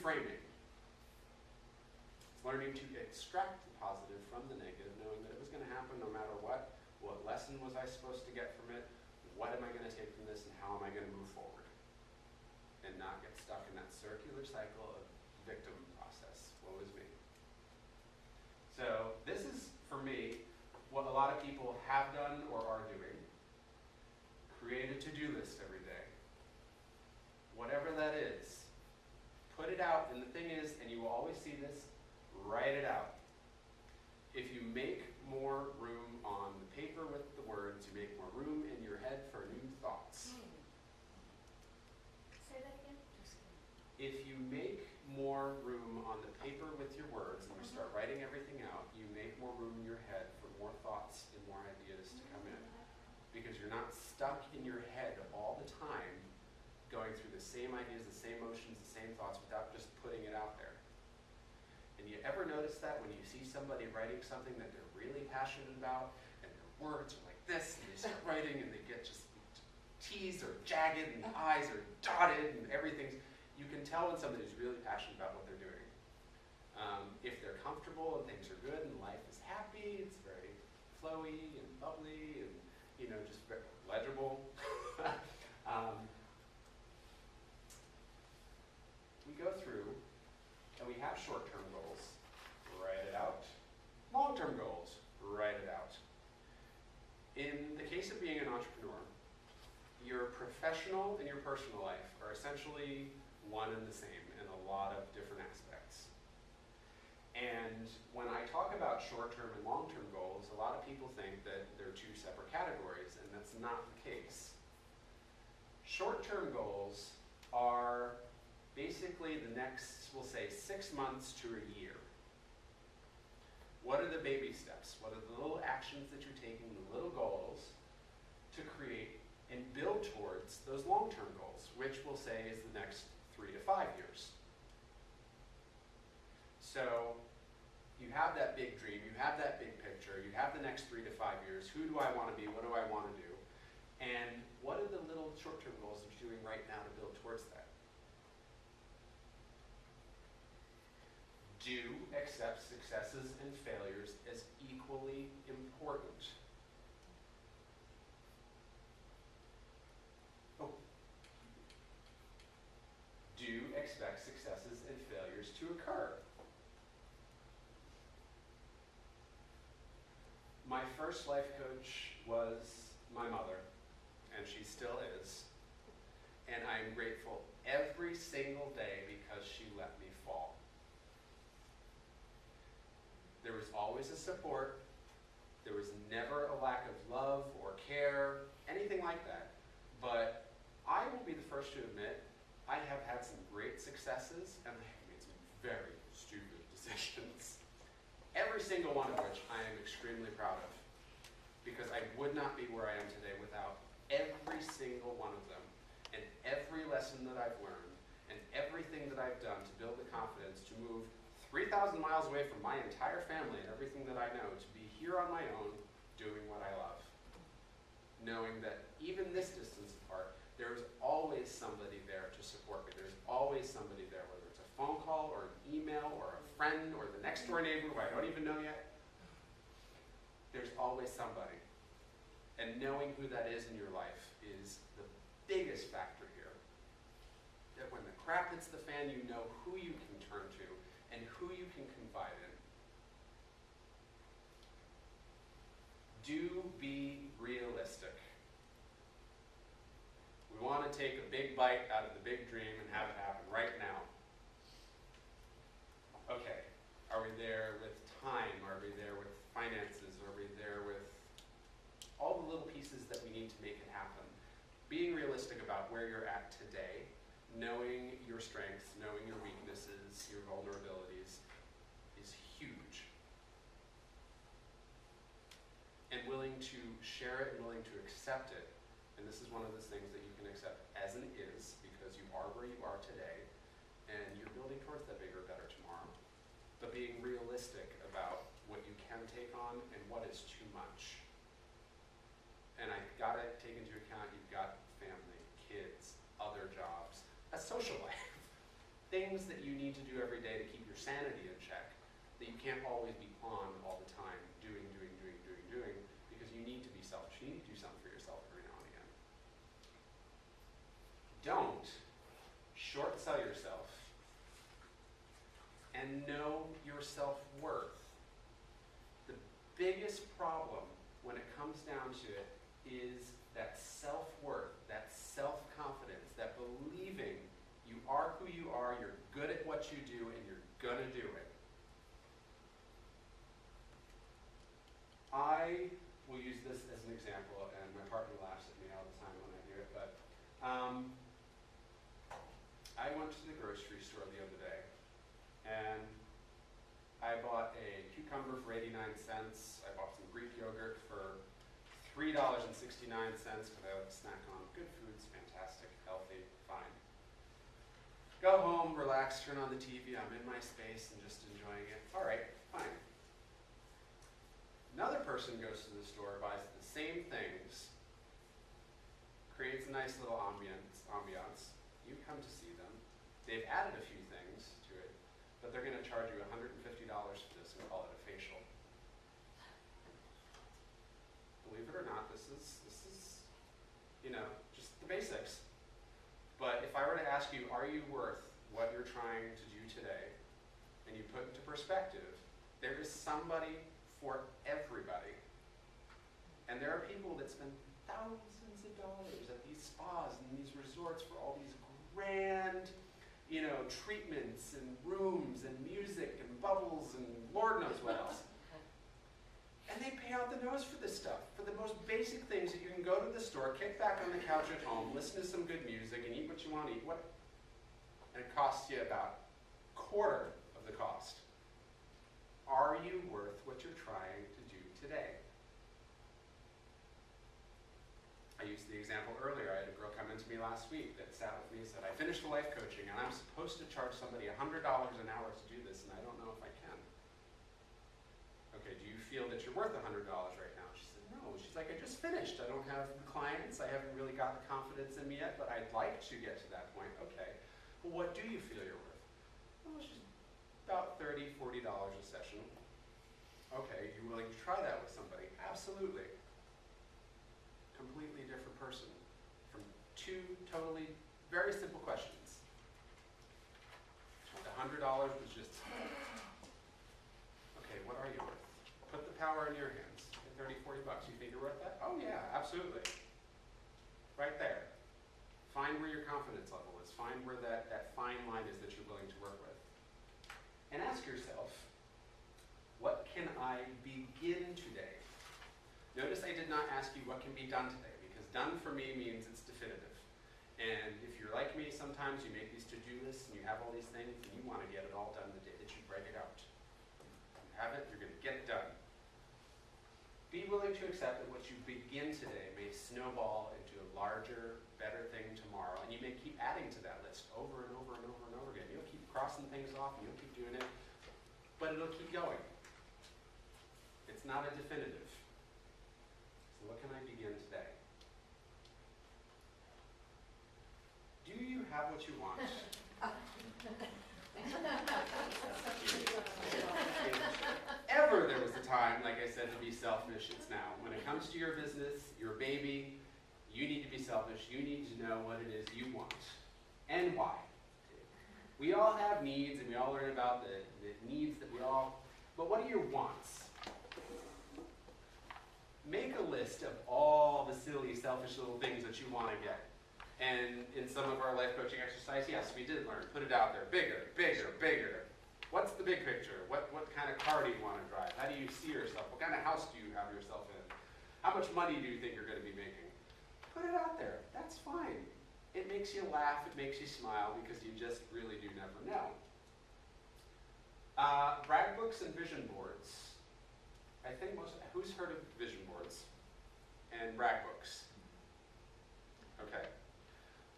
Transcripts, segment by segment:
reframing. It's learning to extract the positive from the negative, knowing that it was going to happen no matter what. What lesson was I supposed to get from it? What am I going to take from this, and how am I going to move forward? And not get stuck in that circular cycle of victim process. Woe is me. So this is, for me, what a lot of people have done or are doing. Create a to-do list every day. Whatever that is, put it out. And the thing is, and you will always see this, write it out. If you make more room on the paper with the words, you make more room in your head for new thoughts. Say that again? If you make more room on the paper with your words and you start writing everything out, you make more room in your head for more thoughts and more ideas to come in. Because you're not stuck in your head all the time going through the same ideas, the same emotions, the same thoughts without just putting it out there. And you ever notice that when you see somebody writing something that they're really passionate about and their words are like this and they start writing and they get just T's are jagged and the I's are dotted and everything's, you can tell when somebody's really passionate about what they're doing. If they're comfortable and things are good and life is happy, it's very flowy and bubbly and, you know, just very legible. We go through and we have short-term goals, write it out. Long-term goals, write it out. In the case of being an entrepreneur, your professional and your personal life are essentially one and the same in a lot of different aspects. And when I talk about short-term and long-term goals, a lot of people think that they're two separate categories, and that's not the case. Short-term goals are basically the next, we'll say, 6 months to a year. What are the baby steps? What are the little actions that you're taking, the little goals, to create and build towards those long-term goals, which we'll say is the next 3 to 5 years. So you have that big dream, you have that big picture, you have the next 3 to 5 years. Who do I want to be? What do I want to do? And what are the little short-term goals that you're doing right now to build towards that? Do accept successes and failures as equally important. Do expect successes and failures to occur. My first life coach was my mother, and she still is. And I'm grateful every single day because she let me fall. There was always a support. There was never a lack of love or care, anything like that. But I will be the first to admit I have had some great successes, and I have made some very stupid decisions. Every single one of which I am extremely proud of, because I would not be where I am today without every single one of them, and every lesson that I've learned, and everything that I've done to build the confidence to move 3,000 miles away from my entire family and everything that I know, to be here on my own doing what I love. Knowing that even this distance apart, there's always somebody there to support me. There's always somebody there, whether it's a phone call or an email or a friend or the next door neighbor who I don't even know yet. There's always somebody. And knowing who that is in your life is the biggest factor here. That when the crap hits the fan, you know who you can turn to and who you can confide in. Do be realistic. We want to take a big bite out of the big dream and have it happen right now. Okay, are we there with time? Are we there with finances? Are we there with all the little pieces that we need to make it happen? Being realistic about where you're at today, knowing your strengths, knowing your weaknesses, your vulnerabilities, is huge. And willing to share it and willing to accept it. And this is one of those things that you can accept as an is, because you are where you are today, and you're building towards that bigger, better tomorrow. But being realistic about what you can take on and what is too much. And I gotta take into account you've got family, kids, other jobs, a social life. things that you need to do every day to keep your sanity in check, that you can't always be on all the time, doing, because you need to be selfish. You need to do something for yourself every now and again. Don't short sell yourself, and know your self-worth. The biggest problem when it comes down to it is that self-worth, that self-confidence, that believing you are who you are, you're good at what you do, and you're gonna do it. I will use this as an example, and my partner laughs at me all the time when I do it, but I went to the grocery store the other day, and I bought a cucumber for 89 cents. I bought some Greek yogurt for $3.69 because I like to snack on good foods, fantastic, healthy, fine. Go home, relax, turn on the TV, I'm in my space and just enjoying it. All right, fine. Another person goes to the store, buys the same things, creates a nice little ambiance. You come to see them. They've added a few things to it, but they're going to charge you $150 for this and call it a facial. Believe it or not, this is just the basics. But if I were to ask you, are you worth what you're trying to do today, and you put into perspective, there is somebody for everybody. And there are people that spend thousands of dollars at these spas and these resorts for all these grand, treatments and rooms and music and bubbles and Lord knows what else. And they pay out the nose for this stuff, for the most basic things that you can go to the store, kick back on the couch at home, listen to some good music, and eat what you want to eat. And it costs you about a quarter of the cost. Are you worth what you're trying to do today? I used the example earlier. I had a girl come into me last week that sat with me and said, I finished the life coaching and I'm supposed to charge somebody $100 an hour to do this and I don't know if I can. Okay, do you feel that you're worth $100 right now? She said, no. She's like, I just finished. I don't have clients. I haven't really got the confidence in me yet, but I'd like to get to that point. Okay. Well, what do you feel you're worth? Well, she's about $30, $40 a session. Okay, you willing to try that with somebody? Absolutely. Completely different person from two totally very simple questions. The $100 was just, okay, what are you worth? Put the power in your hands. At 30, 40 bucks, you think you're worth that? Oh yeah, absolutely. Right there. Find where your confidence level is. Find where that fine line is that you're willing to work with. And ask yourself, what can I begin today? Notice I did not ask you what can be done today, because done for me means it's definitive. And if you're like me, sometimes you make these to-do lists and you have all these things and you want to get it all done the day that you write it out. You have it, you're going to get it done. Be willing to accept that what you begin today may snowball into a larger, better thing tomorrow, and you may keep adding to that list over and over and over and over again. You'll keep crossing things off and you'll keep doing it, but it'll keep going. It's not a definitive. So what can I begin today? Do you have what you want? Ever there was a time, like I said, to be selfish, it's now. When it comes to your business, your baby, you need to be selfish. You need to know what it is you want and why. We all have needs, and we all learn about the needs that we all, but what are your wants? Make a list of all the silly, selfish little things that you want to get. And in some of our life coaching exercise, yes, we did learn. Put it out there. Bigger, bigger, bigger. What's the big picture? What kind of car do you want to drive? How do you see yourself? What kind of house do you have yourself in? How much money do you think you're going to be making? Put it out there. That's fine. It makes you laugh. It makes you smile because you just really do never know. Brag books and vision boards. I think who's heard of vision boards and brag books? Okay.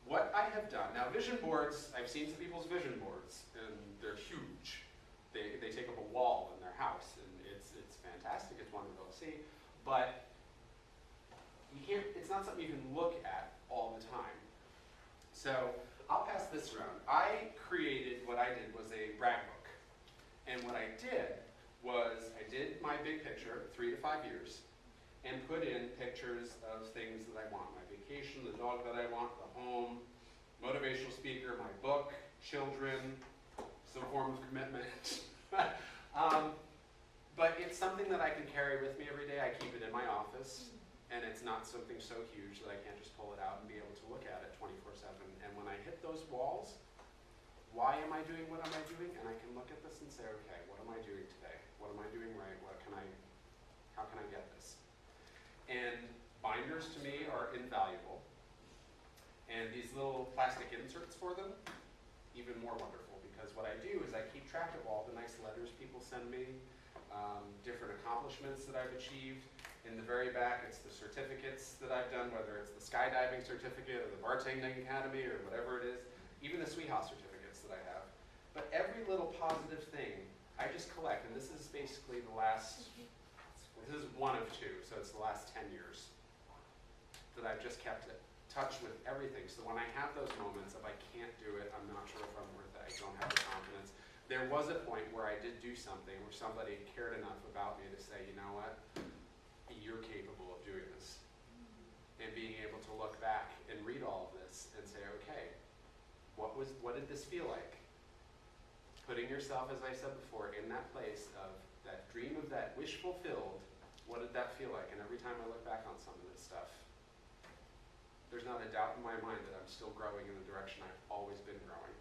What I have done, now vision boards, I've seen some people's vision boards, and they're huge. They take up a wall in their house, and it's fantastic, it's wonderful to see, but it's not something you can look at all the time. So I'll pass this around. I created, what I did was a brag book. And what I did was, I did my big picture, 3 to 5 years, and put in pictures of things that I want. My vacation, the dog that I want, the home, motivational speaker, my book, children, some form of commitment. But it's something that I can carry with me every day. I keep it in my office, and it's not something so huge that I can't just pull it out and be able to look at it 24/7. And when I hit those walls, why am I doing what am I doing? And I can look at this and say, okay, what am I doing today? What am I doing right? How can I get this? And binders to me are invaluable. And these little plastic inserts for them, even more wonderful, because what I do is I keep track of all the nice letters people send me, different accomplishments that I've achieved. In the very back, it's the certificates that I've done, whether it's the skydiving certificate or the bartending academy or whatever it is, even the Sweet House certificates that I have. But every little positive thing I just collect, and this is basically the last, this is one of two, so it's the last 10 years that I've just kept in touch with everything. So when I have those moments of I can't do it, I'm not sure if I'm worth it, I don't have the confidence. There was a point where I did do something where somebody cared enough about me to say, you know what, you're capable of doing this. And being able to look back and read all of this and say, okay, what did this feel like? Putting yourself, as I said before, in that place of that dream of that wish fulfilled, what did that feel like? And every time I look back on some of this stuff, there's not a doubt in my mind that I'm still growing in the direction I've always been growing.